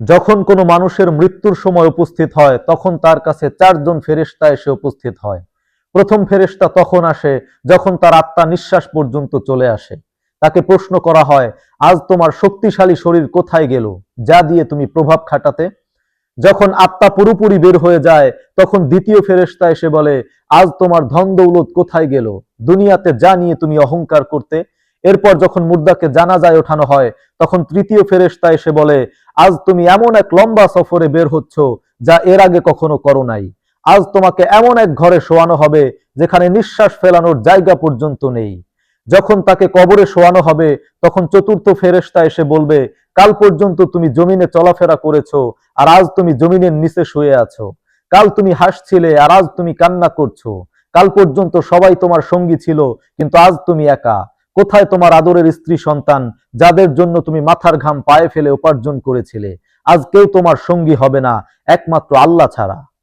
যখন কোনো মানুষের মৃত্যুর সময় উপস্থিত হয় তখন তার কাছে চারজন ফেরেশতা এসে উপস্থিত হয়। প্রথম ফেরেশতা তখন আসে যখন তার আত্মা নিঃশ্বাস পর্যন্ত চলে আসে। তাকে প্রশ্ন করা হয়, আজ তোমার শক্তিশালী শরীর কোথায় গেল, যা দিয়ে তুমি প্রভাব খাটাতে? যখন আত্মা পুরোপুরি বের হয়ে যায় তখন দ্বিতীয় ফেরেশতা এসে বলে, আজ তোমার ধন দৌলত কোথায় গেল, দুনিয়াতে যা নিয়ে তুমি অহংকার করতে? এরপর যখন মুর্দাকে জানাজায় ওঠানো হয় তখন তৃতীয় ফেরেশতা এসে বলে, আজ তুমি এমন এক লম্বা সফরে বের হচ্ছ যা এর আগে কখনো করো নাই। আজ তোমাকে এমন এক ঘরে শোয়ানো হবে যেখানে নিঃশ্বাস ফেলানোর জায়গা পর্যন্ত নেই। যখন তাকে কবরে শোয়ানো হবে তখন চতুর্থ ফেরেশতা এসে বলবে, কাল পর্যন্ত তুমি জমিনে চলাফেরা করেছো আর আজ তুমি জমিনের নিচে শুয়ে আছো। কাল তুমি হাসছিলে আর আজ তুমি কান্না করছো। কাল পর্যন্ত সবাই তোমার সঙ্গী ছিল, কিন্তু আজ তুমি একা। কোথায় তোমার আদরের স্ত্রী সন্তান, যাদের জন্য তুমি মাথার ঘাম পায়ে ফেলে উপার্জন করেছিলে? আজ কেউ তোমার সঙ্গী হবে না, একমাত্র আল্লাহ ছাড়া।